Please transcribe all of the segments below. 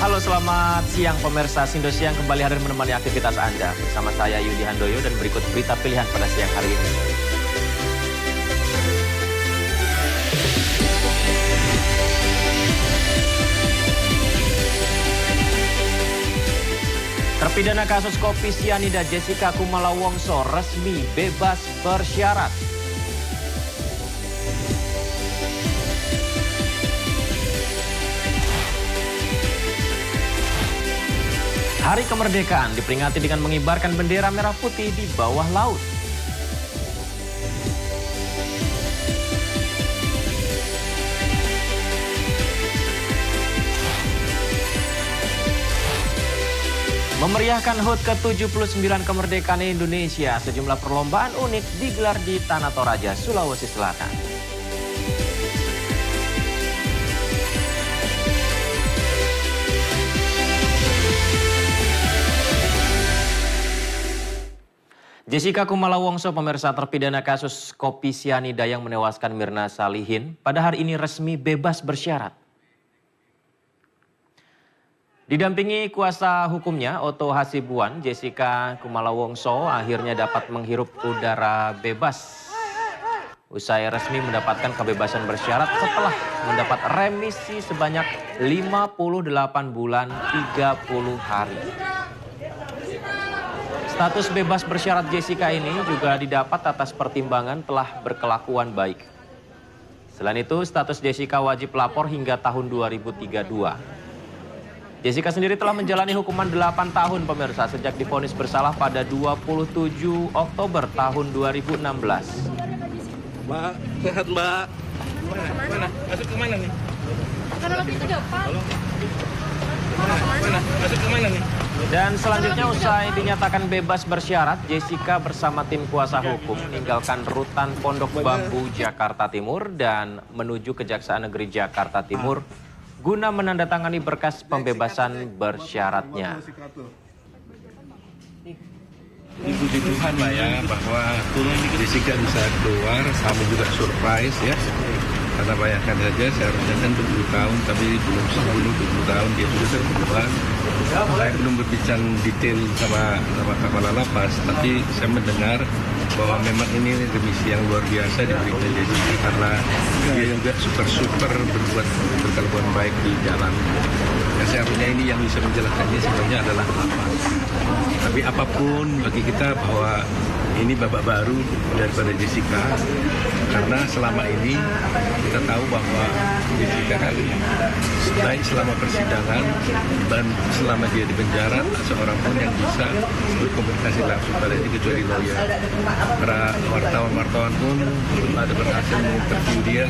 Halo, selamat siang pemirsa Sindo Siang kembali hadir menemani aktivitas Anda. Bersama saya Yudi Handoyo dan berikut berita pilihan pada siang hari ini. Terpidana kasus kopi sianida Jessica Kumala Wongso resmi bebas bersyarat. Hari Kemerdekaan diperingati dengan mengibarkan bendera merah putih di bawah laut. Memeriahkan HUT ke-79 kemerdekaan Indonesia, sejumlah perlombaan unik digelar di Tanah Toraja, Sulawesi Selatan. Jessica Kumala Wongso, pemirsa, terpidana kasus kopi sianida yang menewaskan Mirna Salihin, pada hari ini resmi bebas bersyarat. Didampingi kuasa hukumnya, Otto Hasibuan, Jessica Kumala Wongso akhirnya dapat menghirup udara bebas. Usai resmi mendapatkan kebebasan bersyarat setelah mendapat remisi sebanyak 58 bulan 30 hari. Status bebas bersyarat Jessica ini juga didapat atas pertimbangan telah berkelakuan baik. Selain itu, status Jessica wajib lapor hingga tahun 2032. Jessica sendiri telah menjalani hukuman 8 tahun pemirsa sejak divonis bersalah pada 27 Oktober tahun 2016. Mbak, sehat Mbak. Mana? Masuk ke mana nih? Karena lebih ke depan. Mana? Masuk ke mana nih? Dan selanjutnya usai dinyatakan bebas bersyarat, Jessica bersama tim kuasa hukum meninggalkan rutan Pondok Bambu, Jakarta Timur dan menuju Kejaksaan Negeri Jakarta Timur guna menandatangani berkas pembebasan bersyaratnya. Puji Tuhan lah ya bahwa Jessica bisa keluar, kami juga surprise ya. Karena bayangkan saja seharusnya kan 20 tahun tapi belum 10-20 tahun dia sudah keluar. Saya belum berbicara detail sama kepala lapas, tapi saya mendengar bahwa memang ini remisi yang luar biasa diberikan Jessica karena dia juga super berbuat berkelakuan baik di jalan. Ya, seharusnya ini yang bisa menjelaskannya sebenarnya adalah apa. Tapi apapun bagi kita bahwa ini babak baru daripada Jessica karena selama ini kita tahu bahwa Jessica kan baik selama persidangan dan selama dia di penjara seorang pun yang bisa berkomunikasi langsung pada dia kecuali lawyer. Para wartawan pun belum ada berhasil menginterview dia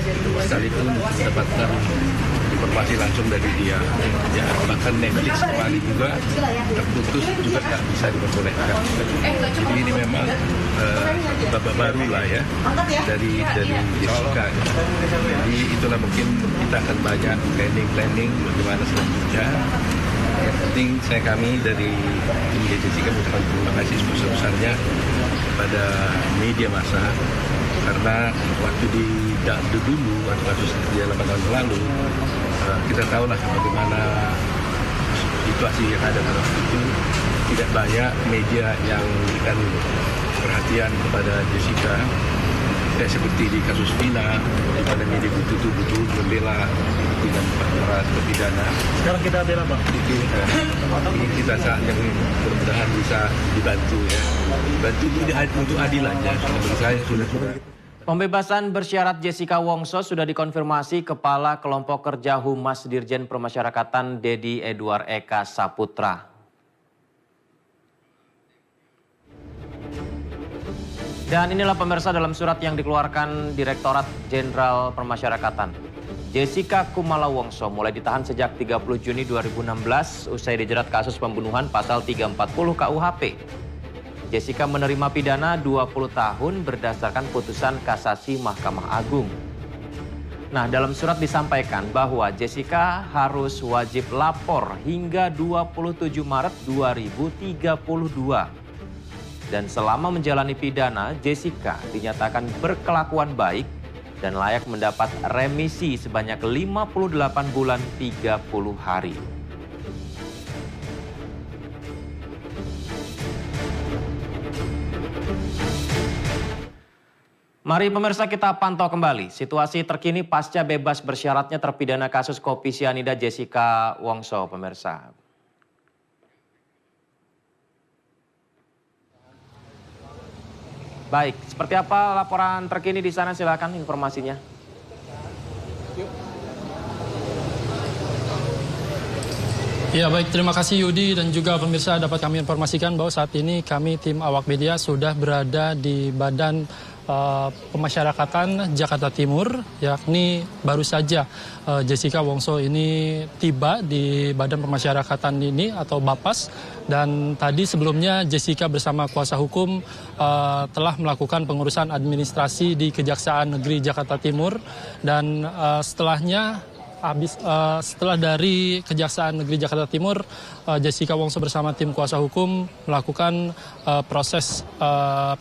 sekalipun mendapatkan informasi langsung dari dia. Ya, bahkan Netflix kemarin juga terputus juga tak bisa diperbolehkan. Jadi ini memang babak baru lah ya dari Jessica. Jadi itulah mungkin kita akan banyak planning bagaimana selanjutnya. Yang penting kami dari tim Jessica mengucapkan terima kasih sebesar-besarnya kepada media massa karena waktu di dulu waktu kasus dia 8 tahun lalu kita tahulah bagaimana situasi yang ada pada waktu itu, tidak banyak media yang memberikan perhatian kepada Jessica. Tidak seperti di kasus Vina, di mana media betul-betul membela dengan para terpidana. Sekarang kita bela Pak. Ini kita saatnya mudah-mudahan bisa dibantu ya. Bantu untuk adilannya. Menurut saya sudah. Pembebasan bersyarat Jessica Wongso sudah dikonfirmasi Kepala Kelompok Kerja Humas Dirjen Permasyarakatan Dedi Edward Eka Saputra. Dan inilah pemirsa dalam surat yang dikeluarkan Direktorat Jenderal Permasyarakatan. Jessica Kumala Wongso mulai ditahan sejak 30 Juni 2016 usai dijerat kasus pembunuhan pasal 340 KUHP. Jessica menerima pidana 20 tahun berdasarkan putusan kasasi Mahkamah Agung. Nah, dalam surat disampaikan bahwa Jessica harus wajib lapor hingga 27 Maret 2032. Dan selama menjalani pidana, Jessica dinyatakan berkelakuan baik dan layak mendapat remisi sebanyak 58 bulan 30 hari. Mari pemirsa kita pantau kembali situasi terkini pasca bebas bersyaratnya terpidana kasus kopi sianida Jessica Wongso, pemirsa. Baik, seperti apa laporan terkini di sana? Silakan informasinya. Ya baik, terima kasih Yudi dan juga pemirsa, dapat kami informasikan bahwa saat ini kami tim awak media sudah berada di Badan Pemasyarakatan Jakarta Timur, yakni baru saja Jessica Wongso ini tiba di Badan Pemasyarakatan ini atau Bapas, dan tadi sebelumnya Jessica bersama kuasa hukum telah melakukan pengurusan administrasi di Kejaksaan Negeri Jakarta Timur, dan setelah dari Kejaksaan Negeri Jakarta Timur, Jessica Wongso bersama tim kuasa hukum melakukan proses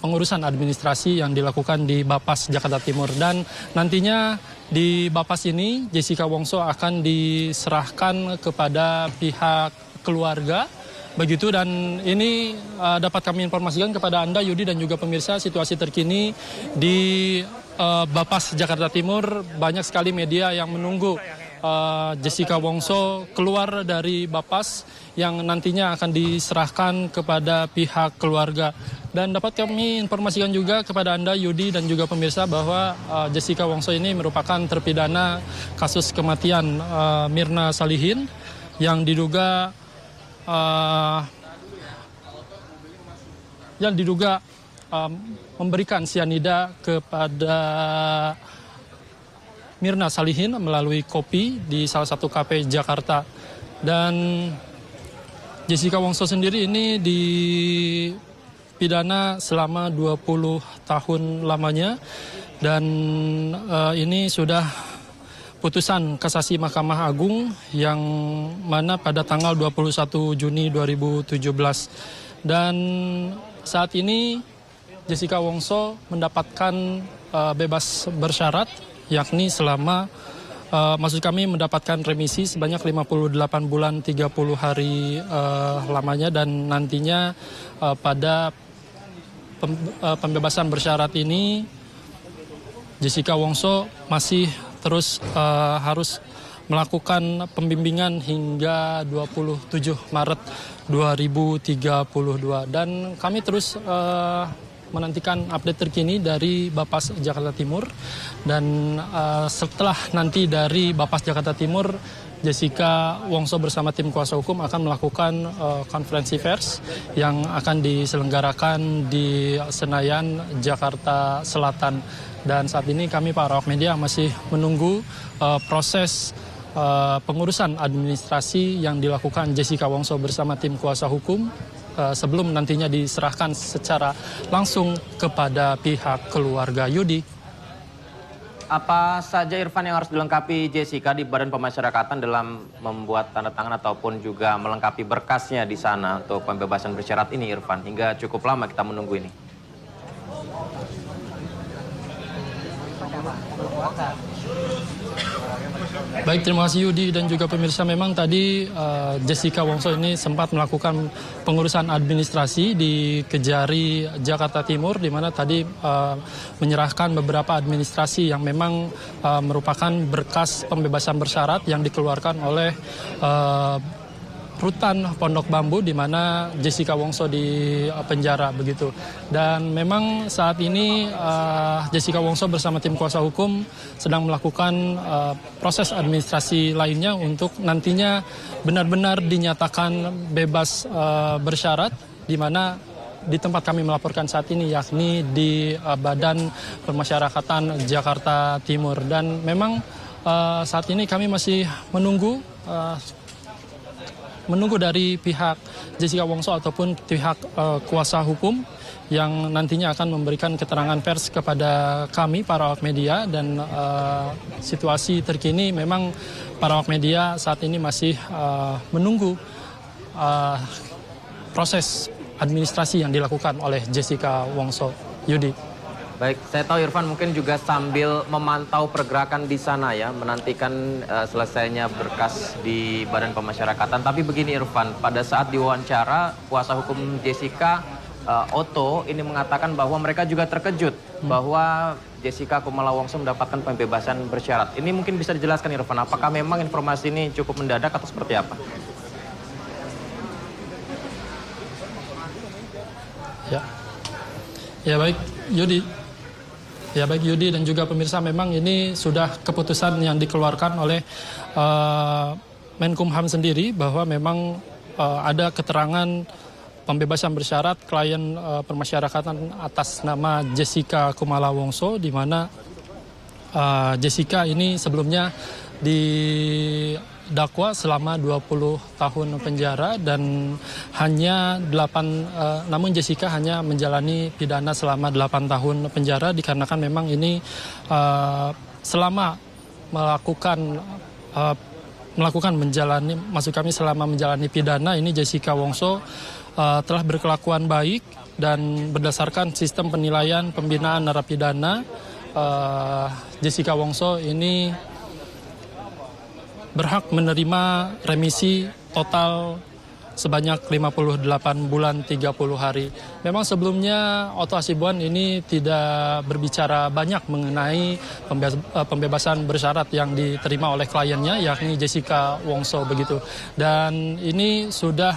pengurusan administrasi yang dilakukan di Bapas Jakarta Timur. Dan nantinya di Bapas ini Jessica Wongso akan diserahkan kepada pihak keluarga. Begitu, dan ini dapat kami informasikan kepada Anda Yudi dan juga pemirsa, situasi terkini di Bapas Jakarta Timur. Banyak sekali media yang menunggu Jessica Wongso keluar dari Bapas yang nantinya akan diserahkan kepada pihak keluarga. Dan dapat kami informasikan juga kepada Anda Yudi dan juga pemirsa bahwa Jessica Wongso ini merupakan terpidana kasus kematian Mirna Salihin yang diduga memberikan sianida kepada Mirna Salihin melalui kopi di salah satu kafe Jakarta. Dan Jessica Wongso sendiri ini dipidana selama 20 tahun lamanya, dan ini sudah putusan kasasi Mahkamah Agung yang mana pada tanggal 21 Juni 2017. Dan saat ini Jessica Wongso mendapatkan bebas bersyarat, yakni selama mendapatkan remisi sebanyak 58 bulan 30 hari lamanya, dan nantinya pada pembebasan bersyarat ini Jessica Wongso masih terus harus melakukan pembimbingan hingga 27 Maret 2032. Dan kami terus menantikan update terkini dari Bapas Jakarta Timur, dan setelah nanti dari Bapas Jakarta Timur, Jessica Wongso bersama tim kuasa hukum akan melakukan konferensi pers yang akan diselenggarakan di Senayan, Jakarta Selatan. Dan saat ini kami para awak media masih menunggu proses pengurusan administrasi yang dilakukan Jessica Wongso bersama tim kuasa hukum sebelum nantinya diserahkan secara langsung kepada pihak keluarga. Yudi. Apa saja Irfan yang harus dilengkapi Jessica di Badan Pemasyarakatan dalam membuat tanda tangan ataupun juga melengkapi berkasnya di sana untuk pembebasan bersyarat ini, Irfan? Hingga cukup lama kita menunggu ini. Baik, terima kasih Yudi dan juga pemirsa. Memang tadi Jessica Wongso ini sempat melakukan pengurusan administrasi di Kejari Jakarta Timur, di mana tadi menyerahkan beberapa administrasi yang memang merupakan berkas pembebasan bersyarat yang dikeluarkan oleh Rutan Pondok Bambu, di mana Jessica Wongso di penjara begitu. Dan memang saat ini Jessica Wongso bersama tim kuasa hukum sedang melakukan proses administrasi lainnya untuk nantinya benar-benar dinyatakan bebas bersyarat, di mana di tempat kami melaporkan saat ini, yakni di Badan Pemasyarakatan Jakarta Timur. Dan memang saat ini kami masih menunggu dari pihak Jessica Wongso ataupun pihak kuasa hukum yang nantinya akan memberikan keterangan pers kepada kami para awak media. Dan situasi terkini memang para awak media saat ini masih menunggu proses administrasi yang dilakukan oleh Jessica Wongso. Yudi. Baik, saya tahu Irfan mungkin juga sambil memantau pergerakan di sana ya, menantikan selesainya berkas di Badan Pemasyarakatan. Tapi begini Irfan, pada saat diwawancara kuasa hukum Jessica Otto ini mengatakan bahwa mereka juga terkejut bahwa Jessica Kumala Wongso mendapatkan pembebasan bersyarat. Ini mungkin bisa dijelaskan Irfan, apakah memang informasi ini cukup mendadak atau seperti apa? Ya baik Yudi dan juga pemirsa, memang ini sudah keputusan yang dikeluarkan oleh Menkumham sendiri bahwa memang ada keterangan pembebasan bersyarat klien permasyarakatan atas nama Jessica Kumala Wongso, di mana Jessica ini sebelumnya didakwa selama 20 tahun penjara dan namun Jessica hanya menjalani pidana selama 8 tahun penjara dikarenakan memang ini selama selama menjalani pidana ini Jessica Wongso telah berkelakuan baik dan berdasarkan sistem penilaian pembinaan narapidana, Jessica Wongso ini berhak menerima remisi total sebanyak 58 bulan 30 hari. Memang sebelumnya Otto Hasibuan ini tidak berbicara banyak mengenai pembebasan bersyarat yang diterima oleh kliennya, yakni Jessica Wongso begitu. Dan ini sudah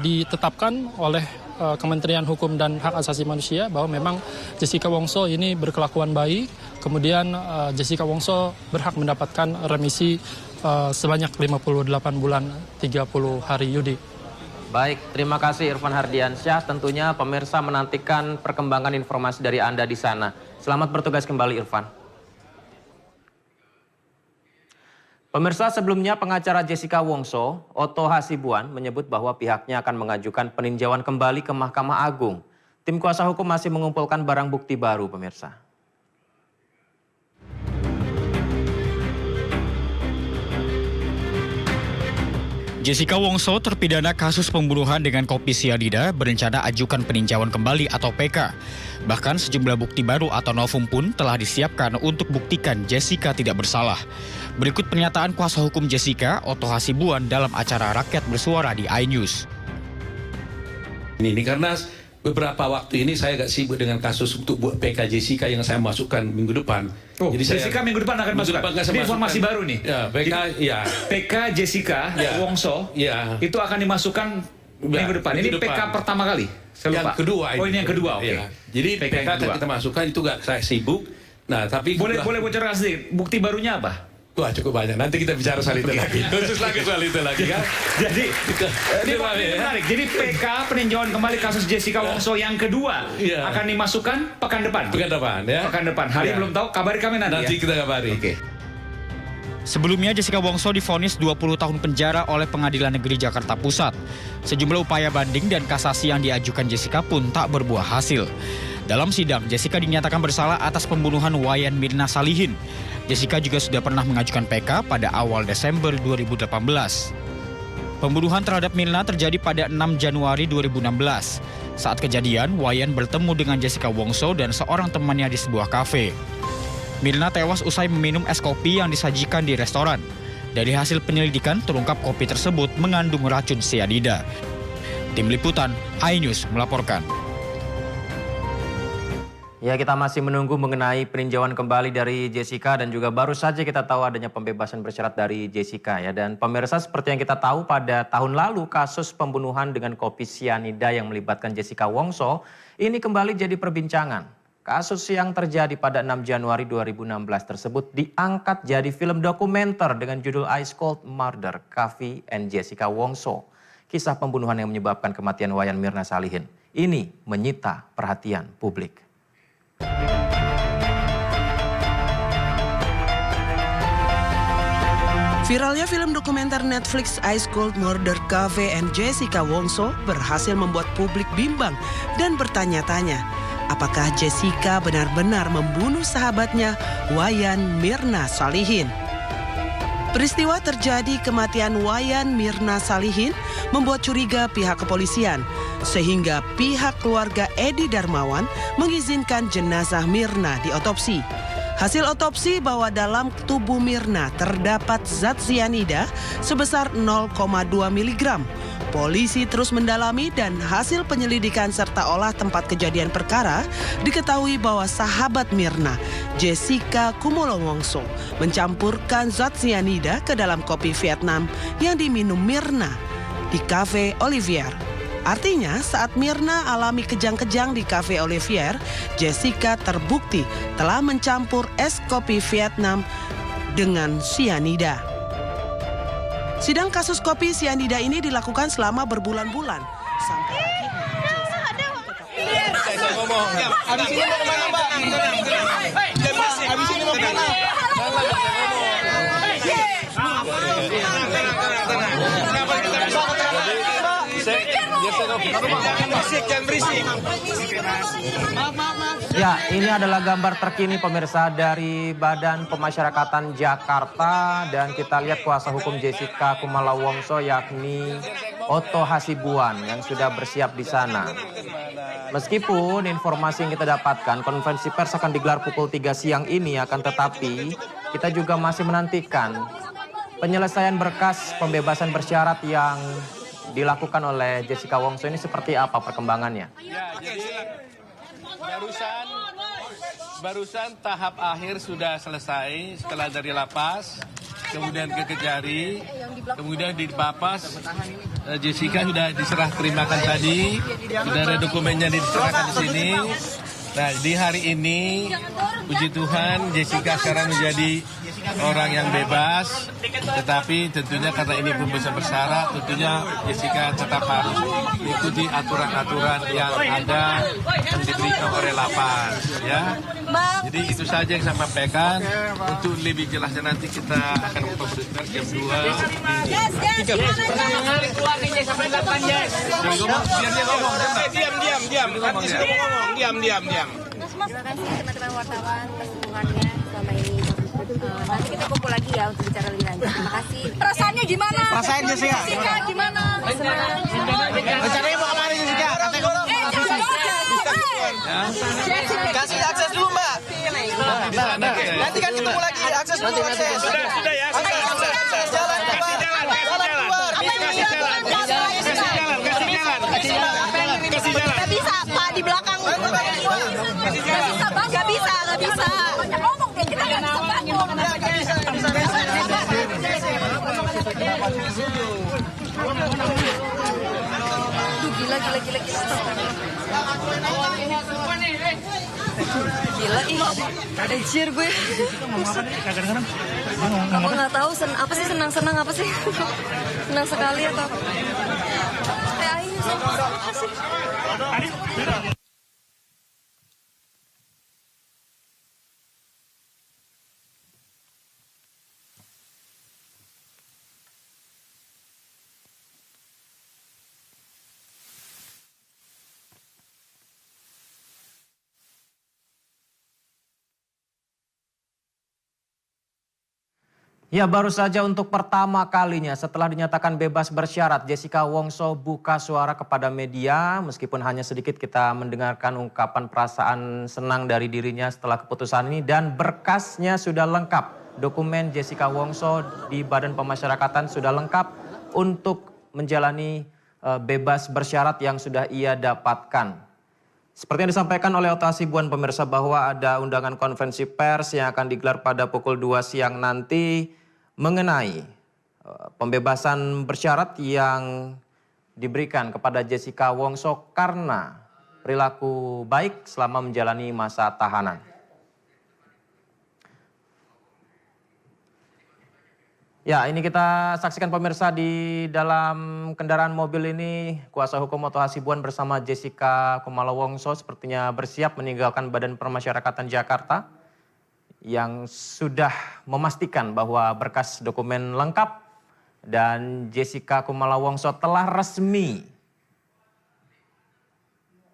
ditetapkan oleh Kementerian Hukum dan Hak Asasi Manusia bahwa memang Jessica Wongso ini berkelakuan baik. Kemudian Jessica Wongso berhak mendapatkan remisi sebanyak 58 bulan 30 hari, Yudi. Baik, terima kasih Irfan Hardiansyah. Tentunya pemirsa menantikan perkembangan informasi dari Anda di sana. Selamat bertugas kembali, Irfan. Pemirsa, sebelumnya pengacara Jessica Wongso, Otto Hasibuan, menyebut bahwa pihaknya akan mengajukan peninjauan kembali ke Mahkamah Agung. Tim kuasa hukum masih mengumpulkan barang bukti baru, pemirsa. Jessica Wongso terpidana kasus pembunuhan dengan kopi sianida berencana ajukan peninjauan kembali atau PK. Bahkan sejumlah bukti baru atau novum pun telah disiapkan untuk buktikan Jessica tidak bersalah. Berikut pernyataan kuasa hukum Jessica, Otto Hasibuan, dalam acara Rakyat Bersuara di iNews. Ini karena beberapa waktu ini saya agak sibuk dengan kasus untuk buat PK Jessica yang saya masukkan minggu depan. Oh, jadi Jessica minggu depan akan masukkan. Ini informasi baru nih. Ya, PK, ya. PK Jessica Wongso, ya, itu akan dimasukkan minggu depan. Ini PK pertama kali. Yang kedua. Oh, ini yang kedua. Oke. Ya. Jadi PK akan kita masukkan, itu gak saya sibuk. Nah, tapi boleh bocorkan sedikit. Bukti barunya apa? Wah, cukup banyak. Nanti kita bicara soal itu lagi. Khusus lagi soal itu lagi kan. Jadi ini menarik. Jadi PK peninjauan kembali kasus Jessica Wongso yang kedua akan dimasukkan pekan depan. Pekan depan ya. Pekan depan. Hari belum tahu. Kabari kami nanti. Nanti kita kabari. Oke. Sebelumnya Jessica Wongso divonis 20 tahun penjara oleh Pengadilan Negeri Jakarta Pusat. Sejumlah upaya banding dan kasasi yang diajukan Jessica pun tak berbuah hasil. Dalam sidang, Jessica dinyatakan bersalah atas pembunuhan Wayan Mirna Salihin. Jessica juga sudah pernah mengajukan PK pada awal Desember 2018. Pembunuhan terhadap Mirna terjadi pada 6 Januari 2016. Saat kejadian, Wayan bertemu dengan Jessica Wongso dan seorang temannya di sebuah kafe. Mirna tewas usai meminum es kopi yang disajikan di restoran. Dari hasil penyelidikan, terungkap kopi tersebut mengandung racun sianida. Tim Liputan, iNews melaporkan. Ya, kita masih menunggu mengenai peninjauan kembali dari Jessica dan juga baru saja kita tahu adanya pembebasan bersyarat dari Jessica ya. Dan pemirsa, seperti yang kita tahu pada tahun lalu kasus pembunuhan dengan kopi sianida yang melibatkan Jessica Wongso ini kembali jadi perbincangan. Kasus yang terjadi pada 6 Januari 2016 tersebut diangkat jadi film dokumenter dengan judul Ice Cold Murder, Kavi and Jessica Wongso. Kisah pembunuhan yang menyebabkan kematian Wayan Mirna Salihin ini menyita perhatian publik. Viralnya film dokumenter Netflix Ice Cold Murder, Kavi and Jessica Wongso berhasil membuat publik bimbang dan bertanya-tanya, apakah Jessica benar-benar membunuh sahabatnya Wayan Mirna Salihin? Peristiwa terjadi kematian Wayan Mirna Salihin membuat curiga pihak kepolisian, sehingga pihak keluarga Edi Darmawan mengizinkan jenazah Mirna diotopsi. Hasil otopsi bahwa dalam tubuh Mirna terdapat zat sianida sebesar 0,2 mg. Polisi terus mendalami dan hasil penyelidikan serta olah tempat kejadian perkara diketahui bahwa sahabat Mirna, Jessica Kumolowongso, mencampurkan zat sianida ke dalam kopi Vietnam yang diminum Mirna di Cafe Olivier. Artinya saat Mirna alami kejang-kejang di Cafe Olivier, Jessica terbukti telah mencampur es kopi Vietnam dengan sianida. Sidang kasus kopi sianida ini dilakukan selama berbulan-bulan. Sampai Ya, ini adalah gambar terkini pemirsa dari Badan Pemasyarakatan Jakarta dan kita lihat kuasa hukum Jessica Kumolowongso yakni Otto Hasibuan yang sudah bersiap di sana. Meskipun informasi yang kita dapatkan konferensi pers akan digelar pukul 3 siang ini akan tetapi kita juga masih menantikan penyelesaian berkas pembebasan bersyarat yang dilakukan oleh Jessica Wongso ini seperti apa perkembangannya? Ya, jadi barusan tahap akhir sudah selesai setelah dari lapas, kemudian ke Kejari, kemudian di Bapas. Jessica sudah diserah terimakan tadi, sudah ada dokumennya diserahkan di sini. Nah, di hari ini, puji Tuhan, Jessica sekarang menjadi orang yang bebas, tetapi tentunya karena ini pembebasan bersyarat, tentunya Jessica tetap harus mengikuti aturan-aturan yang ada yang diberikan oleh lapas, ya. Jadi itu saja yang saya sampaikan. Untuk lebih jelasnya nanti kita akan memperberitakan jam 2. Diam. Terima kasih teman-teman wartawan atas dukungannya selama ini. Nanti kita kumpul lagi ya untuk bicara lebih lanjut. Terima kasih. Perasaannya gimana? Perasaan Jessica gimana? Rencananya mau kemana Jessica? Kasih akses dulu Mbak. Nanti kan ketemu lagi akses dulu akses. Sudah ya. Jalan keluar. Kasih jalan. Gak bisa Pak di belakang. Gak bisa. Ngomong deh kita gak bisa bangun. Gila. Gila ih, anjir gue. Aku nggak tahu apa sih senang apa sih? Senang sekali atau? Ayo apa sih? Ya, baru saja untuk pertama kalinya setelah dinyatakan bebas bersyarat, Jessica Wongso buka suara kepada media. Meskipun hanya sedikit kita mendengarkan ungkapan perasaan senang dari dirinya setelah keputusan ini. Dan berkasnya sudah lengkap. Dokumen Jessica Wongso di Badan Pemasyarakatan sudah lengkap untuk menjalani bebas bersyarat yang sudah ia dapatkan. Seperti yang disampaikan oleh Otto Hasibuan pemirsa bahwa ada undangan konferensi pers yang akan digelar pada pukul 2 siang nanti mengenai pembebasan bersyarat yang diberikan kepada Jessica Wongso karena perilaku baik selama menjalani masa tahanan. Ya, ini kita saksikan pemirsa di dalam kendaraan mobil ini kuasa hukum Otto Hasibuan bersama Jessica Kumolowongso sepertinya bersiap meninggalkan Badan Pemasyarakatan Jakarta yang sudah memastikan bahwa berkas dokumen lengkap dan Jessica Kumolowongso telah resmi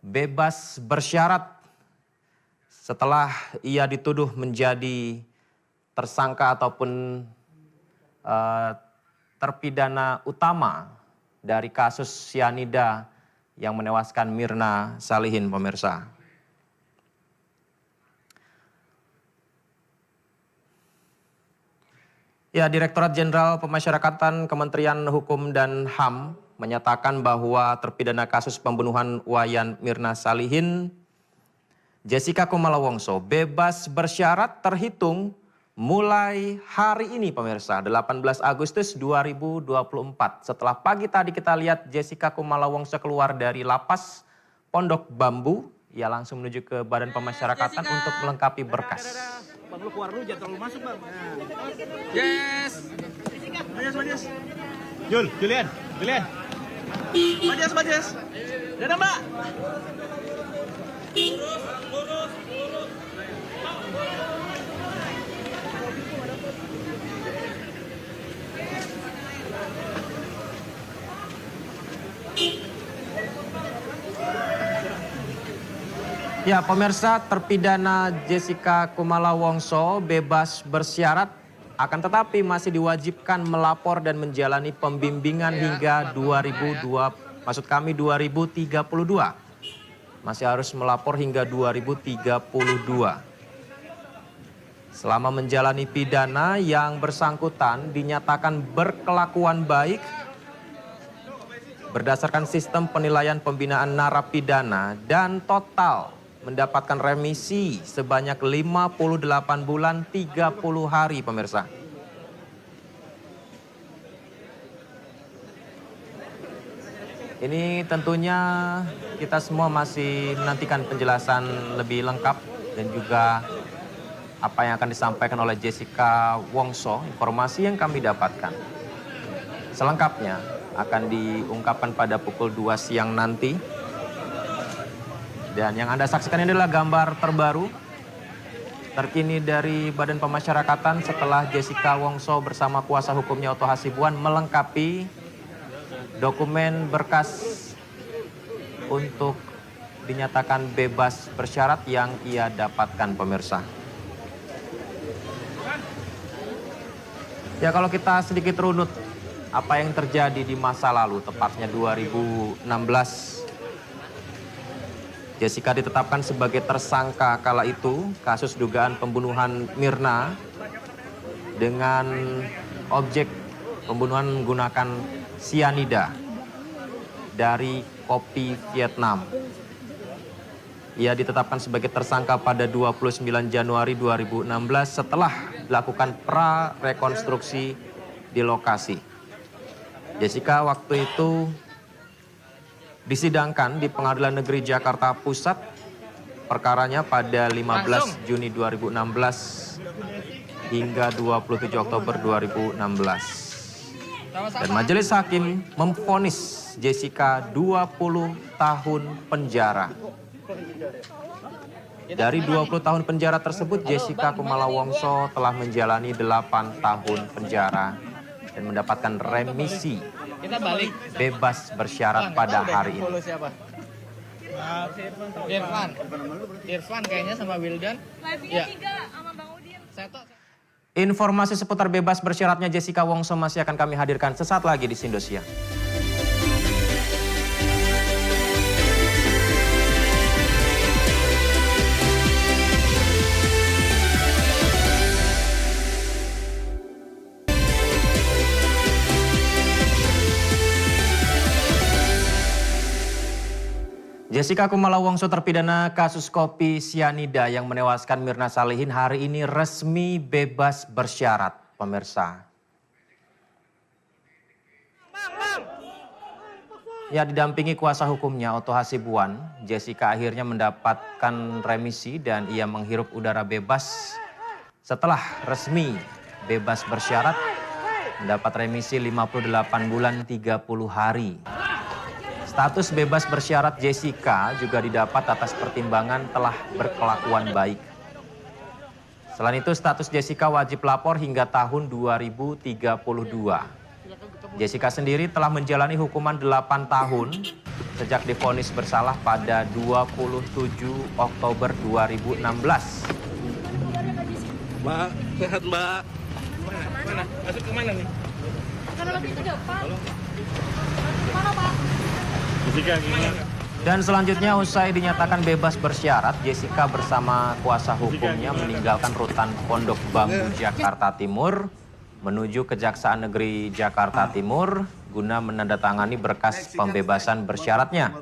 bebas bersyarat setelah ia dituduh menjadi tersangka ataupun terpidana utama dari kasus sianida yang menewaskan Mirna Salihin pemirsa. Ya, Direktorat Jenderal Pemasyarakatan Kementerian Hukum dan HAM menyatakan bahwa terpidana kasus pembunuhan Wayan Mirna Salihin, Jessica Kumala Wongso, bebas bersyarat terhitung mulai hari ini pemirsa, 18 Agustus 2024. Setelah pagi tadi kita lihat Jessica Kumala Wongso keluar dari lapas Pondok Bambu, ia langsung menuju ke Badan Pemasyarakatan untuk melengkapi berkas. Bang, lu keluar dulu, jangan terlalu masuk, Bang. Yes. Matias. Julian. Matias. Dadah, Mbak. Ya, pemirsa, terpidana Jessica Kumala Wongso bebas bersyarat, akan tetapi masih diwajibkan melapor dan menjalani pembimbingan hingga 2032. Masih harus melapor hingga 2032. Selama menjalani pidana, yang bersangkutan dinyatakan berkelakuan baik berdasarkan sistem penilaian pembinaan narapidana dan total mendapatkan remisi sebanyak 58 bulan 30 hari pemirsa. Ini tentunya kita semua masih menantikan penjelasan lebih lengkap dan juga apa yang akan disampaikan oleh Jessica Wongso, informasi yang kami dapatkan. Selengkapnya akan diungkapkan pada pukul 2 siang nanti. Dan yang Anda saksikan ini adalah gambar terbaru terkini dari Badan Pemasyarakatan setelah Jessica Wongso bersama kuasa hukumnya Otto Hasibuan melengkapi dokumen berkas untuk dinyatakan bebas bersyarat yang ia dapatkan pemirsa. Ya, kalau kita sedikit runut apa yang terjadi di masa lalu, tepatnya 2016. Jessica ditetapkan sebagai tersangka kala itu kasus dugaan pembunuhan Mirna dengan objek pembunuhan menggunakan sianida dari kopi Vietnam. Ia ditetapkan sebagai tersangka pada 29 Januari 2016 setelah dilakukan pra-rekonstruksi di lokasi. Jessica waktu itu disidangkan di Pengadilan Negeri Jakarta Pusat, perkaranya pada 15 Juni 2016 hingga 27 Oktober 2016. Dan majelis hakim memvonis Jessica 20 tahun penjara. Dari 20 tahun penjara tersebut, Jessica Kumala Wongso telah menjalani 8 tahun penjara dan mendapatkan remisi bebas bersyarat pada hari ini. Irfan kayaknya sama Wildan. Live-nya 3 sama Bang Udin. Informasi seputar bebas bersyaratnya Jessica Wongso masih akan kami hadirkan sesaat lagi di Indosiar. Jessica Kumala Wongso terpidana kasus kopi sianida yang menewaskan Mirna Salihin hari ini resmi bebas bersyarat, pemirsa. Ya, didampingi kuasa hukumnya Otto Hasibuan, Jessica akhirnya mendapatkan remisi dan ia menghirup udara bebas setelah resmi bebas bersyarat, mendapat remisi 58 bulan 30 hari. Status bebas bersyarat Jessica juga didapat atas pertimbangan telah berkelakuan baik. Selain itu, status Jessica wajib lapor hingga tahun 2032. Jessica sendiri telah menjalani hukuman 8 tahun sejak divonis bersalah pada 27 Oktober 2016. Mbak, sehat Mbak. Mana? Masuk ke mana nih? Karena lebih ke depan. Mana, Pak? Dan selanjutnya usai dinyatakan bebas bersyarat, Jessica bersama kuasa hukumnya meninggalkan rutan Pondok Bambu, Jakarta Timur menuju Kejaksaan Negeri Jakarta Timur guna menandatangani berkas pembebasan bersyaratnya.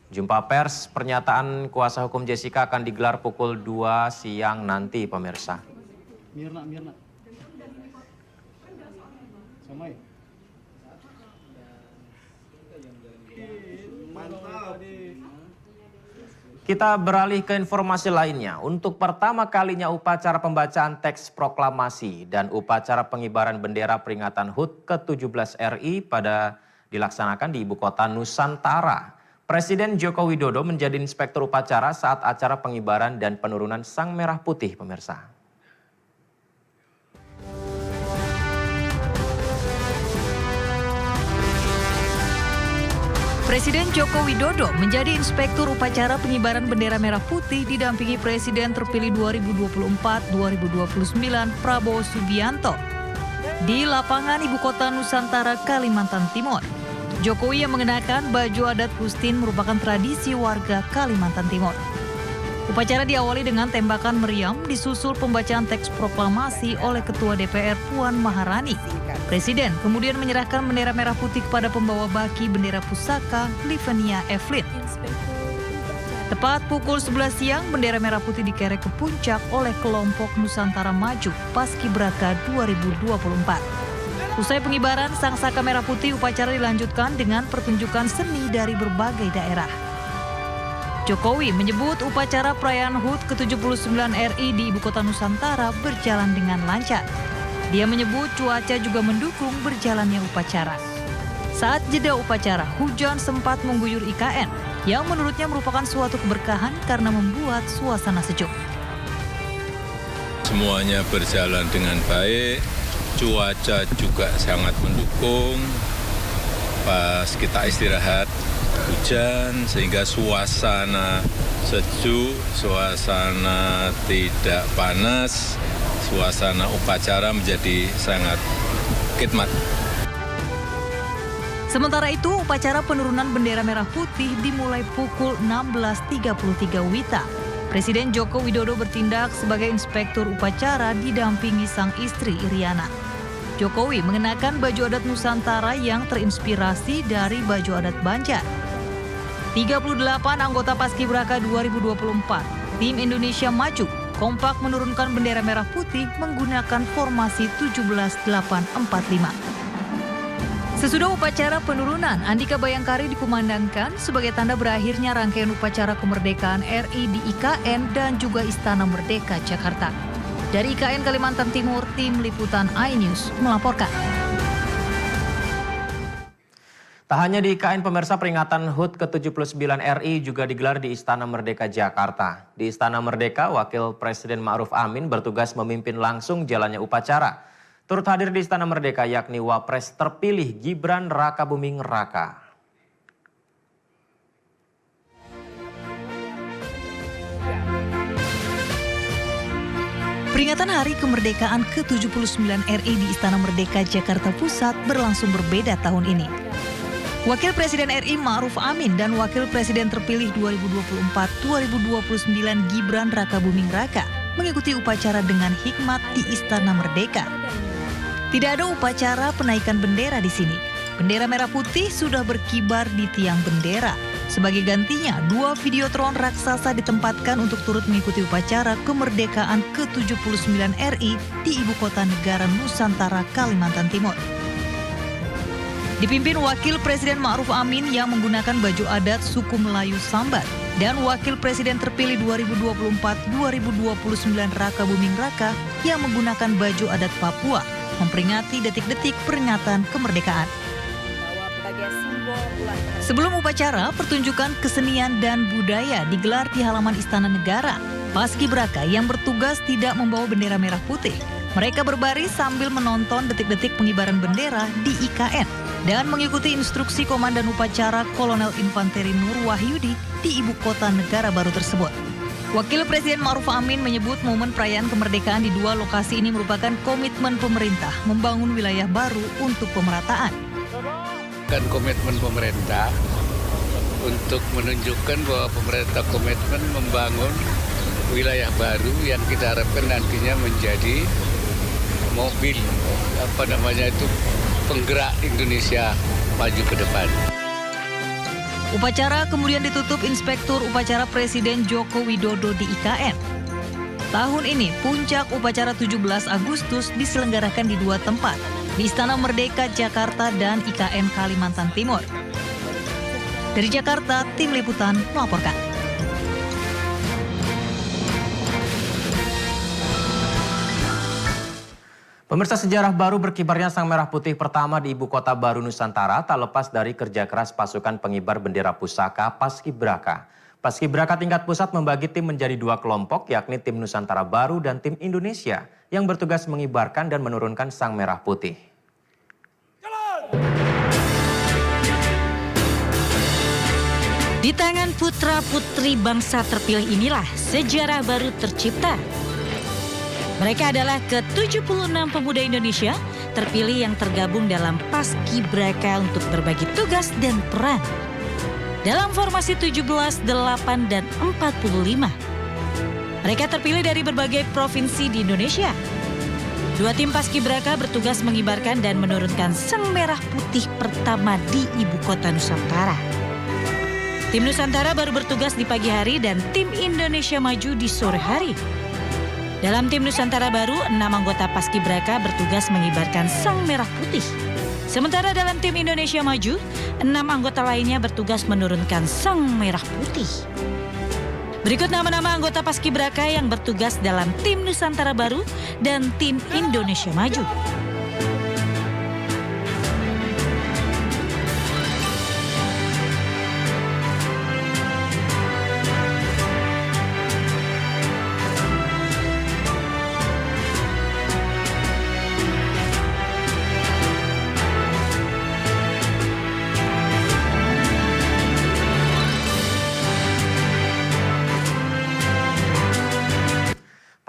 Jumpa pers pernyataan kuasa hukum Jessica akan digelar pukul 2 siang nanti, pemirsa. Mirna. Samai. Kita beralih ke informasi lainnya. Untuk pertama kalinya upacara pembacaan teks proklamasi dan upacara pengibaran bendera peringatan HUT ke-17 RI dilaksanakan di ibu kota Nusantara. Presiden Joko Widodo menjadi inspektur upacara saat acara pengibaran dan penurunan Sang Merah Putih, pemirsa. Presiden Joko Widodo menjadi inspektur upacara pengibaran bendera merah putih didampingi Presiden terpilih 2024-2029 Prabowo Subianto di lapangan ibu kota Nusantara, Kalimantan Timur. Jokowi yang mengenakan baju adat Pustin merupakan tradisi warga Kalimantan Timur. Upacara diawali dengan tembakan meriam disusul pembacaan teks proklamasi oleh Ketua DPR Puan Maharani. Presiden kemudian menyerahkan bendera merah putih kepada pembawa baki bendera pusaka Livenia Evelyn. Tepat pukul 11 siang, bendera merah putih dikerek ke puncak oleh kelompok Nusantara Maju Paskibraka 2024. Usai pengibaran Sang Saka Merah Putih, upacara dilanjutkan dengan pertunjukan seni dari berbagai daerah. Jokowi menyebut upacara perayaan HUT ke-79 RI di Ibu Kota Nusantara berjalan dengan lancar. Dia menyebut cuaca juga mendukung berjalannya upacara. Saat jeda upacara, hujan sempat mengguyur IKN yang menurutnya merupakan suatu keberkahan karena membuat suasana sejuk. Semuanya berjalan dengan baik, cuaca juga sangat mendukung. Pas kita istirahat, hujan sehingga suasana sejuk, suasana tidak panas, suasana upacara menjadi sangat khidmat. Sementara itu, upacara penurunan bendera merah putih dimulai pukul 16.33 WITA. Presiden Joko Widodo bertindak sebagai inspektur upacara didampingi sang istri Iriana. Jokowi mengenakan baju adat Nusantara yang terinspirasi dari baju adat Banjar. 38 anggota Paskibraka 2024, tim Indonesia Maju, kompak menurunkan bendera merah putih menggunakan formasi 17-8-4-5. Sesudah upacara penurunan, Andika Bayangkari dikumandangkan sebagai tanda berakhirnya rangkaian upacara kemerdekaan RI di IKN dan juga Istana Merdeka, Jakarta. Dari IKN Kalimantan Timur, tim liputan iNews melaporkan. Tak hanya di IKN, pemirsa, peringatan HUT ke-79 RI juga digelar di Istana Merdeka, Jakarta. Di Istana Merdeka, Wakil Presiden Ma'ruf Amin bertugas memimpin langsung jalannya upacara. Turut hadir di Istana Merdeka yakni Wapres terpilih Gibran Rakabuming Raka. Peringatan Hari Kemerdekaan ke-79 RI di Istana Merdeka, Jakarta Pusat berlangsung berbeda tahun ini. Wakil Presiden RI Ma'ruf Amin dan Wakil Presiden terpilih 2024-2029 Gibran Rakabuming Raka mengikuti upacara dengan hikmat di Istana Merdeka. Tidak ada upacara penaikan bendera di sini. Bendera merah putih sudah berkibar di tiang bendera. Sebagai gantinya, 2 videotron raksasa ditempatkan untuk turut mengikuti upacara kemerdekaan ke-79 RI di Ibu Kota Negara Nusantara, Kalimantan Timur. Dipimpin Wakil Presiden Ma'ruf Amin yang menggunakan baju adat suku Melayu Sambat dan Wakil Presiden terpilih 2024-2029 Rakabuming Raka yang menggunakan baju adat Papua memperingati detik-detik peringatan kemerdekaan. Sebelum upacara, pertunjukan kesenian dan budaya digelar di halaman Istana Negara. Paskibraka yang bertugas tidak membawa bendera merah putih. Mereka berbaris sambil menonton detik-detik pengibaran bendera di IKN dan mengikuti instruksi Komandan Upacara Kolonel Infanteri Nur Wahyudi di Ibu Kota Negara baru tersebut. Wakil Presiden Ma'ruf Amin menyebut momen perayaan kemerdekaan di 2 lokasi ini merupakan komitmen pemerintah membangun wilayah baru untuk pemerataan. Dan komitmen pemerintah untuk menunjukkan bahwa pemerintah komitmen membangun wilayah baru yang kita harapkan nantinya menjadi mobil penggerak Indonesia maju ke depan. Upacara kemudian ditutup Inspektur Upacara Presiden Joko Widodo di IKN. Tahun ini puncak upacara 17 Agustus diselenggarakan di 2 tempat, di Istana Merdeka Jakarta dan IKN Kalimantan Timur. Dari Jakarta, tim liputan melaporkan. Pemirsa, sejarah baru berkibarnya Sang Merah Putih pertama di Ibu Kota Baru Nusantara tak lepas dari kerja keras pasukan pengibar bendera pusaka Paskibraka. Paskibraka tingkat pusat membagi tim menjadi 2 kelompok, yakni tim Nusantara Baru dan tim Indonesia yang bertugas mengibarkan dan menurunkan Sang Merah Putih. Di tangan putra-putri bangsa terpilih inilah sejarah baru tercipta. Mereka adalah ke-76 pemuda Indonesia terpilih yang tergabung dalam Paskibraka untuk berbagi tugas dan peran. Dalam formasi 17, 8, dan 45. Mereka terpilih dari berbagai provinsi di Indonesia. 2 tim Paskibraka bertugas mengibarkan dan menurunkan Sang Merah Putih pertama di Ibu Kota Nusantara. Tim Nusantara baru bertugas di pagi hari dan tim Indonesia Maju di sore hari. Dalam tim Nusantara Baru, 6 anggota Paskibraka bertugas mengibarkan Sang Merah Putih. Sementara dalam tim Indonesia Maju, 6 anggota lainnya bertugas menurunkan Sang Merah Putih. Berikut nama-nama anggota Paskibraka yang bertugas dalam tim Nusantara Baru dan tim Indonesia Maju.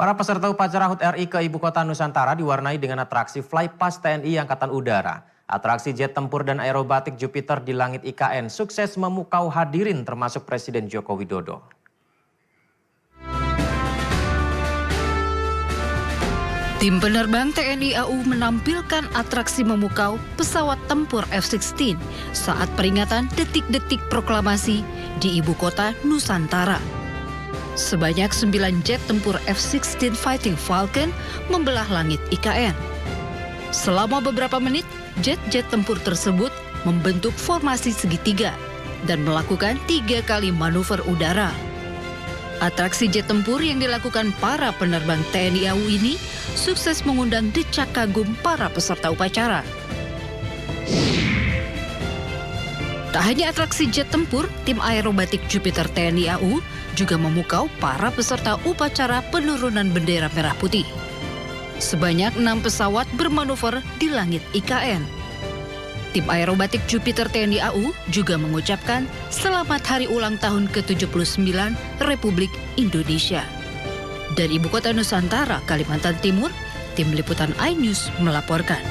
Para peserta upacara HUT RI ke Ibu Kota Nusantara diwarnai dengan atraksi Flypast TNI Angkatan Udara. Atraksi jet tempur dan aerobatik Jupiter di langit IKN sukses memukau hadirin termasuk Presiden Joko Widodo. Tim penerbang TNI AU menampilkan atraksi memukau pesawat tempur F-16 saat peringatan detik-detik proklamasi di Ibu Kota Nusantara. Sebanyak 9 jet tempur F-16 Fighting Falcon membelah langit IKN. Selama beberapa menit, jet-jet tempur tersebut membentuk formasi segitiga dan melakukan 3 kali manuver udara. Atraksi jet tempur yang dilakukan para penerbang TNI AU ini sukses mengundang decak kagum para peserta upacara. Tak hanya atraksi jet tempur, tim aerobatik Jupiter TNI AU juga memukau para peserta upacara penurunan bendera merah putih. Sebanyak 6 pesawat bermanuver di langit IKN. Tim aerobatik Jupiter TNI AU juga mengucapkan selamat hari ulang tahun ke-79 Republik Indonesia. Dari Ibu Kota Nusantara, Kalimantan Timur, tim liputan iNews melaporkan.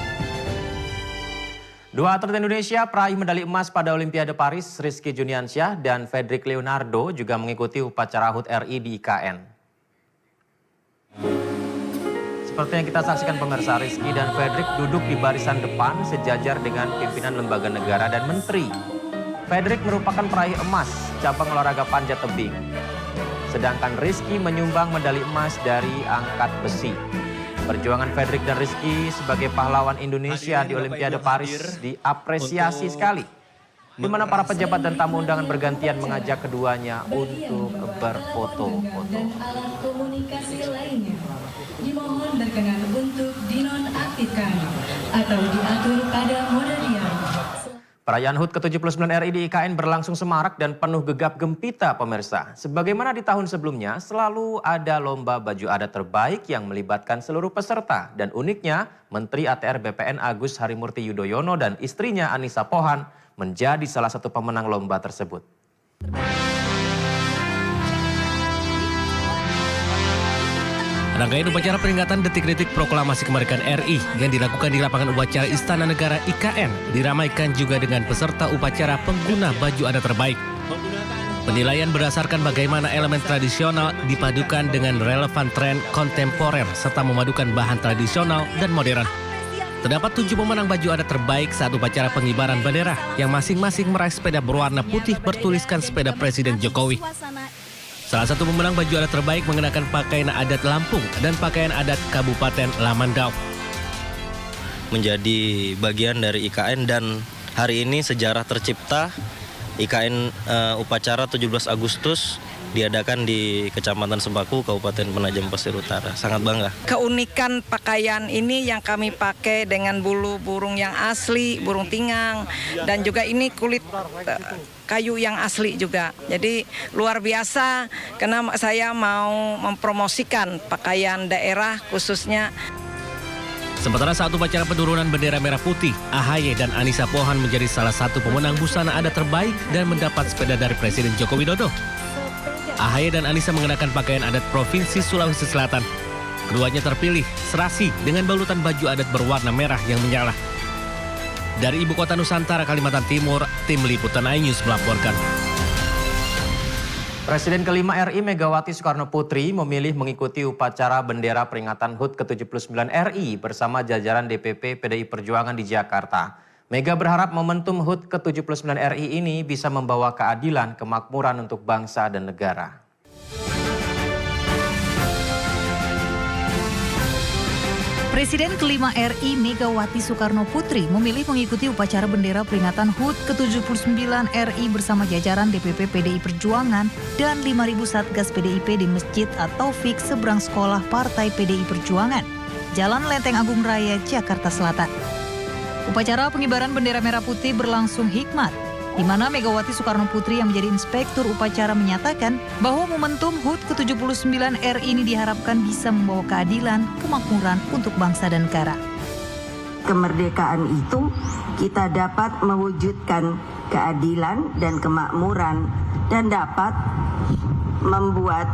2 atlet Indonesia peraih medali emas pada Olimpiade Paris, Rizky Juniansyah dan Fedrik Leonardo juga mengikuti upacara HUT RI di IKN. Seperti yang kita saksikan pemirsa, Rizky dan Fedrik duduk di barisan depan sejajar dengan pimpinan lembaga negara dan menteri. Fedrik merupakan peraih emas cabang olahraga panjat tebing. Sedangkan Rizky menyumbang medali emas dari angkat besi. Perjuangan Fedrik dan Rizky sebagai pahlawan Indonesia di Olimpiade Paris diapresiasi sekali. Di mana para pejabat dan tamu undangan bergantian mengajak keduanya untuk berfoto-foto. Alat komunikasi lainnya dimohon berkenan untuk dinonaktifkan atau diatur pada mode diam. Perayaan HUT ke-79 RI di IKN berlangsung semarak dan penuh gegap gempita pemirsa. Sebagaimana di tahun sebelumnya, selalu ada lomba baju adat terbaik yang melibatkan seluruh peserta. Dan uniknya, Menteri ATR BPN Agus Harimurti Yudhoyono dan istrinya Anissa Pohan menjadi salah satu pemenang lomba tersebut. Rangkaian upacara peringatan detik-detik proklamasi kemerdekaan RI yang dilakukan di lapangan upacara Istana Negara IKN diramaikan juga dengan peserta upacara pengguna baju adat terbaik. Penilaian berdasarkan bagaimana elemen tradisional dipadukan dengan relevan tren kontemporer serta memadukan bahan tradisional dan modern. Terdapat 7 pemenang baju adat terbaik saat upacara pengibaran bendera yang masing-masing meraih sepeda berwarna putih bertuliskan sepeda Presiden Jokowi. Salah satu pemenang baju adat terbaik mengenakan pakaian adat Lampung dan pakaian adat Kabupaten Lamandau. Menjadi bagian dari IKN dan hari ini sejarah tercipta. IKN upacara 17 Agustus diadakan di Kecamatan Sepaku, Kabupaten Penajam Pasir Utara. Sangat bangga. Keunikan pakaian ini yang kami pakai dengan bulu burung yang asli, burung tingang, dan juga ini kulit kayu yang asli juga. Jadi luar biasa karena saya mau mempromosikan pakaian daerah khususnya. Sementara saat upacara penurunan bendera merah putih, AHY dan Anissa Pohan menjadi salah satu pemenang busana adat terbaik dan mendapat sepeda dari Presiden Joko Widodo. AHY dan Anissa mengenakan pakaian adat Provinsi Sulawesi Selatan. Keduanya terpilih serasi dengan balutan baju adat berwarna merah yang menyala. Dari Ibu Kota Nusantara, Kalimantan Timur, Tim Liputan iNews melaporkan. Presiden kelima RI Megawati Soekarno Putri memilih mengikuti upacara bendera peringatan HUT ke-79 RI bersama jajaran DPP PDI Perjuangan di Jakarta. Mega berharap momentum HUT ke-79 RI ini bisa membawa keadilan, kemakmuran untuk bangsa dan negara. Presiden kelima RI Megawati Soekarno Putri memilih mengikuti upacara bendera peringatan HUT ke-79 RI bersama jajaran DPP PDI Perjuangan dan 5.000 Satgas PDIP di Masjid At-Taufik seberang sekolah Partai PDI Perjuangan, Jalan Lenteng Agung Raya, Jakarta Selatan. Upacara pengibaran bendera merah putih berlangsung hikmat, di mana Megawati Soekarno Putri yang menjadi inspektur upacara menyatakan bahwa momentum HUT ke-79 RI ini diharapkan bisa membawa keadilan, kemakmuran untuk bangsa dan negara. Kemerdekaan itu kita dapat mewujudkan keadilan dan kemakmuran dan dapat membuat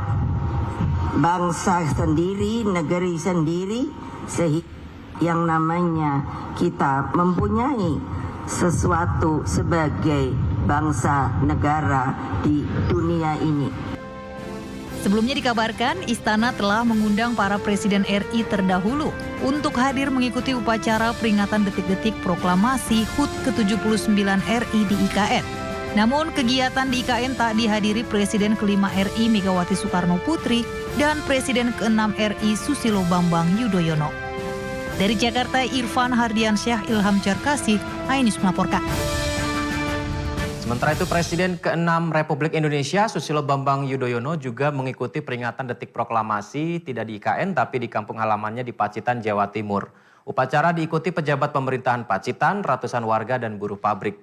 bangsa sendiri, negeri sendiri, sehingga yang namanya kita mempunyai sesuatu sebagai bangsa negara di dunia ini. Sebelumnya dikabarkan Istana telah mengundang para presiden RI terdahulu untuk hadir mengikuti upacara peringatan detik-detik proklamasi HUT ke-79 RI di IKN. Namun kegiatan di IKN tak dihadiri Presiden kelima RI Megawati Soekarno Putri dan Presiden ke-6 RI Susilo Bambang Yudhoyono. Dari Jakarta, Irfan Hardiansyah, Ilham Charkasih, iNews melaporkan. Sementara itu Presiden ke-6 Republik Indonesia Susilo Bambang Yudhoyono juga mengikuti peringatan detik proklamasi tidak di IKN tapi di kampung halamannya di Pacitan, Jawa Timur. Upacara diikuti pejabat pemerintahan Pacitan, ratusan warga dan buruh pabrik.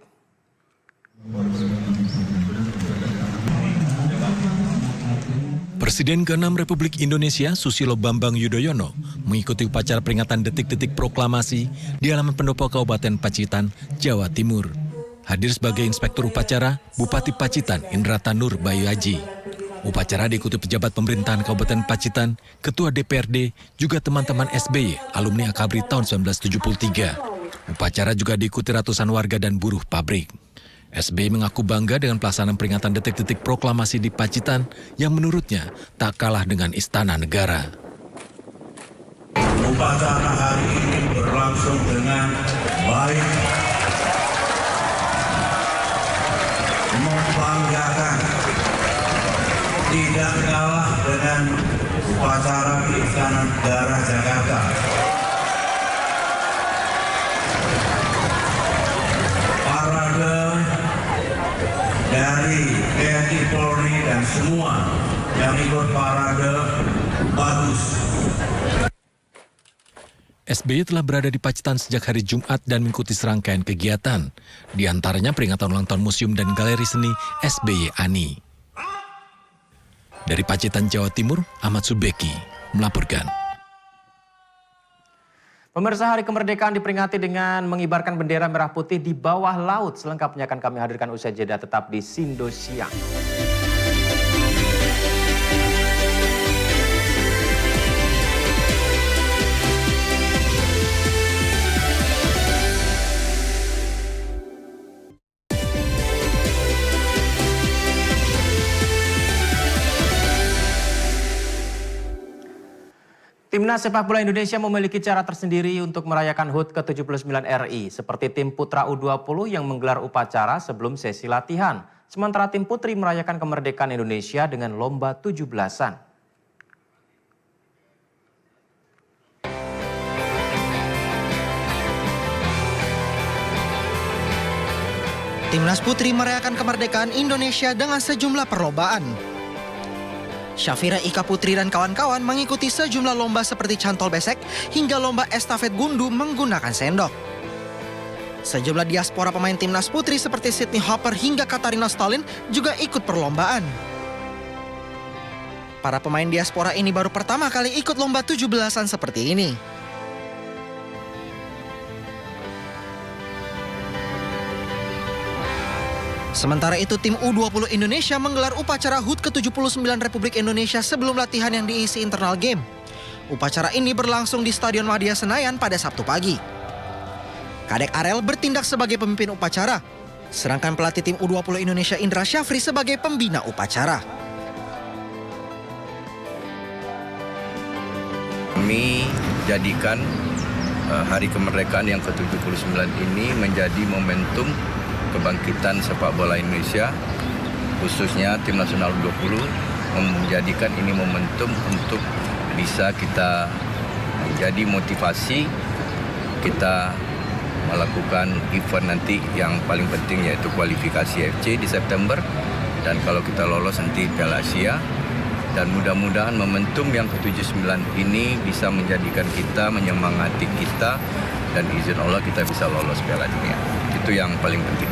Presiden ke-6 Republik Indonesia Susilo Bambang Yudhoyono mengikuti upacara peringatan detik-detik proklamasi di halaman pendopo Kabupaten Pacitan, Jawa Timur. Hadir sebagai inspektur upacara Bupati Pacitan Indra Tanur Bayu Haji. Upacara diikuti pejabat pemerintahan Kabupaten Pacitan, Ketua DPRD, juga teman-teman SBY, alumni Akabri tahun 1973. Upacara juga diikuti ratusan warga dan buruh pabrik. SBY mengaku bangga dengan pelaksanaan peringatan detik-detik proklamasi di Pacitan yang menurutnya tak kalah dengan Istana Negara. Upacara hari ini berlangsung dengan baik, membanggakan, tidak kalah dengan upacara di Istana Negara Jakarta. Parade dari TNI Polri dan semua yang ikut parade bagus. SBY telah berada di Pacitan sejak hari Jumat dan mengikuti serangkaian kegiatan. Di antaranya peringatan ulang tahun Museum dan Galeri Seni SBY ANI. Dari Pacitan, Jawa Timur, Ahmad Subeki melaporkan. Pemirsa, Hari Kemerdekaan diperingati dengan mengibarkan bendera merah putih di bawah laut. Selengkapnya akan kami hadirkan usai jeda, tetap di Sindo Siang. Timnas sepak bola Indonesia memiliki cara tersendiri untuk merayakan HUT ke-79 RI, seperti tim Putra U20 yang menggelar upacara sebelum sesi latihan. Sementara tim Putri merayakan kemerdekaan Indonesia dengan lomba 17-an. Timnas Putri merayakan kemerdekaan Indonesia dengan sejumlah perlombaan. Syafira Ika Putri dan kawan-kawan mengikuti sejumlah lomba seperti cantol besek hingga lomba estafet gundu menggunakan sendok. Sejumlah diaspora pemain Timnas Putri seperti Sydney Hopper hingga Katarina Stalin juga ikut perlombaan. Para pemain diaspora ini baru pertama kali ikut lomba 17-an seperti ini. Sementara itu, tim U20 Indonesia menggelar upacara HUT ke-79 Republik Indonesia sebelum latihan yang diisi internal game. Upacara ini berlangsung di Stadion Madia Senayan pada Sabtu pagi. Kadek Arel bertindak sebagai pemimpin upacara, sedangkan pelatih tim U20 Indonesia Indra Syafri sebagai pembina upacara. Kami jadikan Hari Kemerdekaan yang ke-79 ini menjadi momentum kebangkitan sepak bola Indonesia, khususnya tim nasional U20, menjadikan ini momentum untuk bisa kita menjadi motivasi kita melakukan event nanti yang paling penting, yaitu kualifikasi AFC di September, dan kalau kita lolos nanti Piala Asia. Dan mudah-mudahan momentum yang ke-79 ini bisa menjadikan kita, menyemangati kita, dan izin Allah kita bisa lolos Piala Dunia. Itu yang paling penting.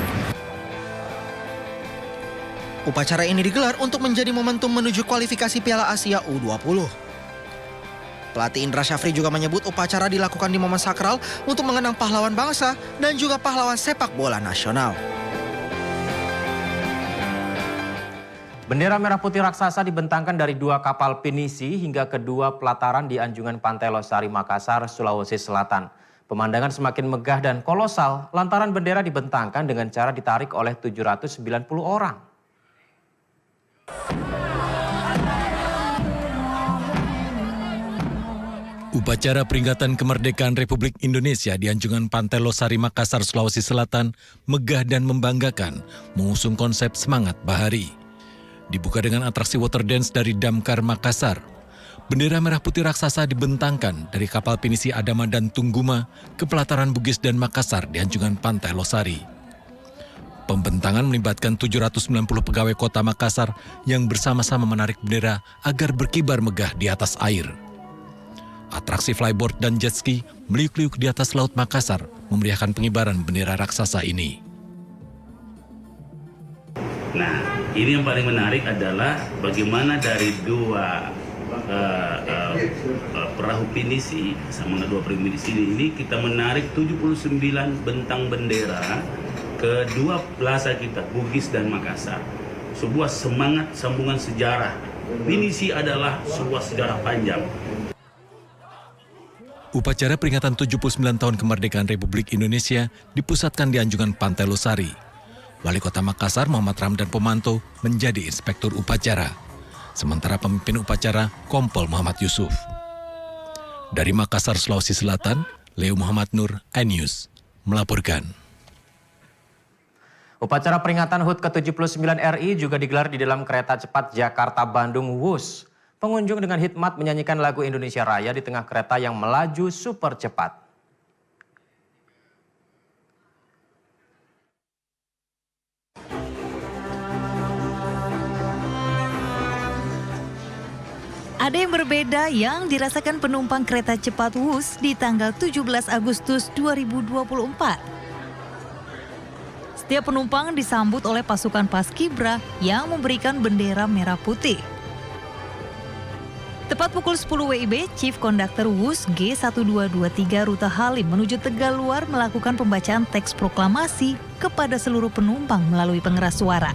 Upacara ini digelar untuk menjadi momentum menuju kualifikasi Piala Asia U20. Pelatih Indra Syafri juga menyebut upacara dilakukan di momen sakral untuk mengenang pahlawan bangsa dan juga pahlawan sepak bola nasional. Bendera merah putih raksasa dibentangkan dari 2 kapal pinisi hingga kedua pelataran di anjungan Pantai Losari, Makassar, Sulawesi Selatan. Pemandangan semakin megah dan kolosal lantaran bendera dibentangkan dengan cara ditarik oleh 790 orang. Upacara peringatan kemerdekaan Republik Indonesia di anjungan Pantai Losari, Makassar, Sulawesi Selatan megah dan membanggakan, mengusung konsep semangat bahari. Dibuka dengan atraksi water dance dari Damkar Makassar. Bendera merah putih raksasa dibentangkan dari kapal pinisi Adama dan Tungguma ke pelataran Bugis dan Makassar di anjungan Pantai Losari. Pembentangan melibatkan 790 pegawai kota Makassar yang bersama-sama menarik bendera agar berkibar megah di atas air. Atraksi flyboard dan jet ski meliuk-liuk di atas laut Makassar memeriahkan pengibaran bendera raksasa ini. Nah, ini yang paling menarik adalah bagaimana dari 2 perahu pinisi sama 2 perahu pinisi ini kita menarik 79 bentang bendera ke 2 plaza kita, Bugis dan Makassar. Sebuah semangat sambungan sejarah. Pinisi adalah sebuah sejarah panjang. Upacara peringatan 79 tahun kemerdekaan Republik Indonesia dipusatkan di anjungan Pantai Losari. Wali Kota Makassar Muhammad Ramdan Pomanto menjadi inspektur upacara. Sementara pemimpin upacara Kompol Muhammad Yusuf. Dari Makassar, Sulawesi Selatan, Leo Muhammad Nur, iNews, melaporkan. Upacara peringatan HUT ke-79 RI juga digelar di dalam kereta cepat Jakarta-Bandung Wus. Pengunjung dengan hikmat menyanyikan lagu Indonesia Raya di tengah kereta yang melaju super cepat. Ada yang berbeda yang dirasakan penumpang kereta cepat Wus di tanggal 17 Agustus 2024. Setiap penumpang disambut oleh pasukan Paskibra yang memberikan bendera merah putih. Tepat pukul 10 WIB, Chief Konduktor Wus G1223 rute Halim menuju Tegaluar melakukan pembacaan teks proklamasi kepada seluruh penumpang melalui pengeras suara.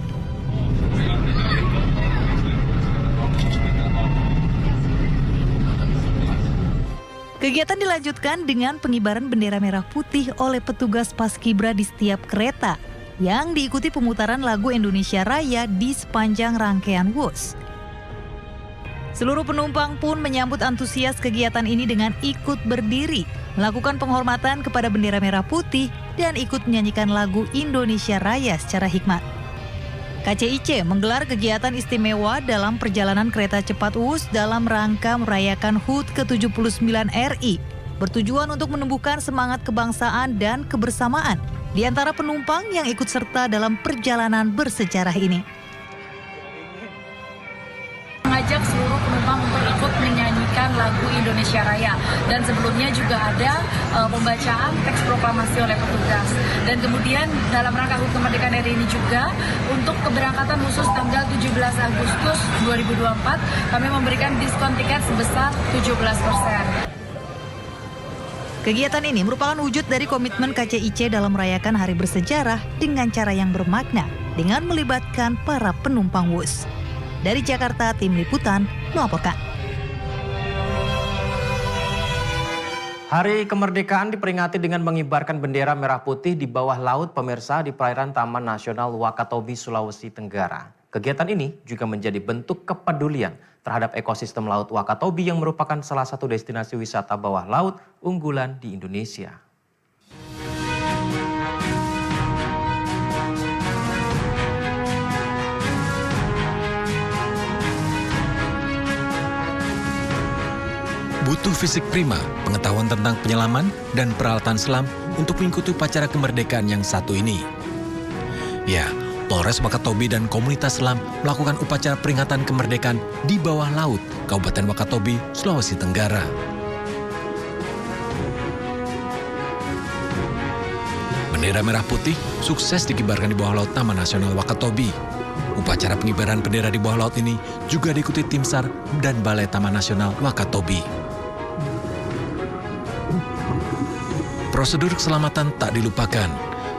Kegiatan dilanjutkan dengan pengibaran bendera merah putih oleh petugas Paskibra di setiap kereta yang diikuti pemutaran lagu Indonesia Raya di sepanjang rangkaian Wus. Seluruh penumpang pun menyambut antusias kegiatan ini dengan ikut berdiri, melakukan penghormatan kepada bendera merah putih, dan ikut menyanyikan lagu Indonesia Raya secara hikmat. KCIC menggelar kegiatan istimewa dalam perjalanan kereta cepat WUS dalam rangka merayakan HUT ke-79 RI, bertujuan untuk menumbuhkan semangat kebangsaan dan kebersamaan di antara penumpang yang ikut serta dalam perjalanan bersejarah ini. Mengajak seluruh penumpang untuk ikut menyanyikan lagu Indonesia Raya, dan sebelumnya juga ada pembacaan teks proklamasi oleh petugas, dan kemudian dalam rangka HUT kemerdekaan RI ini juga untuk keberangkatan khusus tanggal 17 Agustus 2024 kami memberikan diskon tiket sebesar 17%. Kegiatan ini merupakan wujud dari komitmen KCIC dalam merayakan hari bersejarah dengan cara yang bermakna dengan melibatkan para penumpang WUS. Dari Jakarta, Tim Liputan melaporkan. Hari Kemerdekaan diperingati dengan mengibarkan bendera merah putih di bawah laut pemirsa di perairan Taman Nasional Wakatobi, Sulawesi Tenggara. Kegiatan ini juga menjadi bentuk kepedulian terhadap ekosistem Laut Wakatobi yang merupakan salah satu destinasi wisata bawah laut unggulan di Indonesia. Butuh fisik prima, pengetahuan tentang penyelaman, dan peralatan selam untuk mengikuti upacara kemerdekaan yang satu ini. Ya, Polres Wakatobi dan komunitas selam melakukan upacara peringatan kemerdekaan di bawah laut, Kabupaten Wakatobi, Sulawesi Tenggara. Bendera merah putih sukses dikibarkan di bawah laut Taman Nasional Wakatobi. Upacara pengibaran bendera di bawah laut ini juga diikuti tim SAR dan Balai Taman Nasional Wakatobi. Prosedur keselamatan tak dilupakan.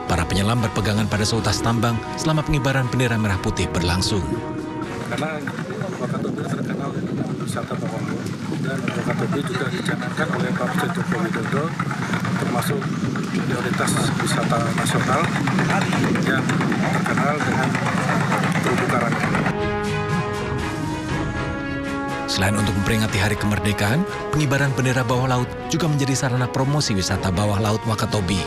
Para penyelam berpegangan pada seutas tambang selama pengibaran bendera merah putih berlangsung. Karena Wakatobi terkenal dengan wisata bawah laut, dan Wakatobi juga dicanangkan oleh Pak Presiden Joko Widodo termasuk prioritas wisata nasional yang terkenal dengan terumbu karangnya. Selain untuk memperingati Hari Kemerdekaan, pengibaran bendera bawah laut juga menjadi sarana promosi wisata bawah laut Wakatobi.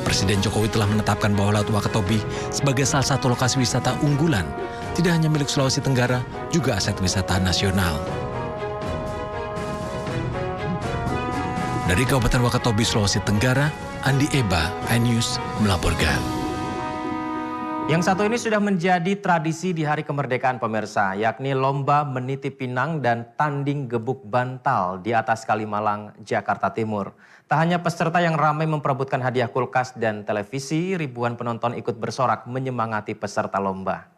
Presiden Jokowi telah menetapkan bawah laut Wakatobi sebagai salah satu lokasi wisata unggulan, tidak hanya milik Sulawesi Tenggara, juga aset wisata nasional. Dari Kabupaten Wakatobi, Sulawesi Tenggara, Andi Eba, iNews melaporkan. Yang satu ini sudah menjadi tradisi di Hari Kemerdekaan pemirsa, yakni lomba meniti pinang dan tanding gebuk bantal di atas Kalimalang, Jakarta Timur. Tak hanya peserta yang ramai memperebutkan hadiah kulkas dan televisi, ribuan penonton ikut bersorak menyemangati peserta lomba.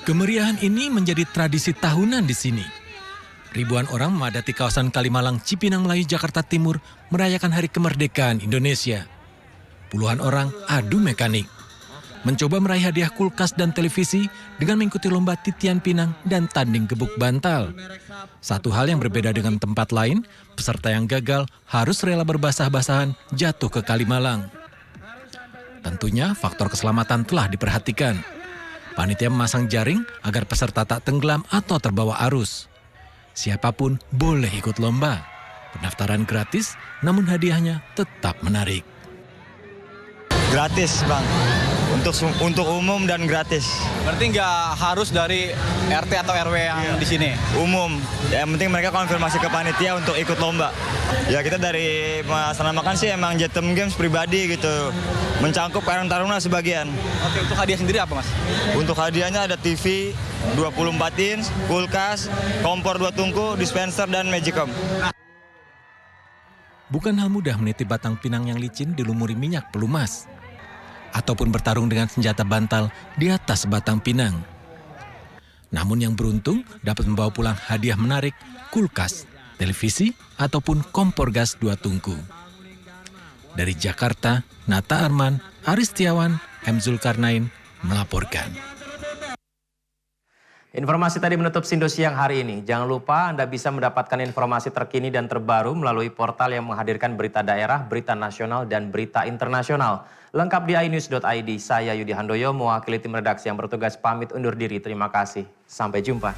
Kemeriahan ini menjadi tradisi tahunan di sini. Ribuan orang memadati kawasan Kalimalang, Cipinang Melayu, Jakarta Timur merayakan Hari Kemerdekaan Indonesia. Puluhan orang adu mekanik, mencoba meraih hadiah kulkas dan televisi dengan mengikuti lomba titian pinang dan tanding gebuk bantal. Satu hal yang berbeda dengan tempat lain, peserta yang gagal harus rela berbasah-basahan jatuh ke Kalimalang. Tentunya faktor keselamatan telah diperhatikan. Panitia memasang jaring agar peserta tak tenggelam atau terbawa arus. Siapapun boleh ikut lomba. Pendaftaran gratis, namun hadiahnya tetap menarik. Gratis, Bang. Untuk umum dan gratis. Berarti nggak harus dari RT atau RW yang di sini? Umum. Yang penting mereka konfirmasi ke panitia untuk ikut lomba. Ya kita dari Mas Namakan sih emang Jetem Games pribadi gitu. Mencangkup Karang Taruna sebagian. Oke, untuk hadiah sendiri apa, Mas? Untuk hadiahnya ada TV 24 inch, kulkas, kompor 2 tungku, dispenser, dan Magicom. Bukan hal mudah meniti batang pinang yang licin dilumuri minyak pelumas, ataupun bertarung dengan senjata bantal di atas batang pinang. Namun yang beruntung dapat membawa pulang hadiah menarik, kulkas, televisi, ataupun kompor gas 2 tungku. Dari Jakarta, Nata Arman, Aris Setiawan, M. Zulkarnain melaporkan. Informasi tadi menutup Sindo Siang hari ini. Jangan lupa Anda bisa mendapatkan informasi terkini dan terbaru melalui portal yang menghadirkan berita daerah, berita nasional, dan berita internasional. Lengkap di inews.id. Saya Yudi Handoyo, mewakili tim redaksi yang bertugas pamit undur diri. Terima kasih. Sampai jumpa.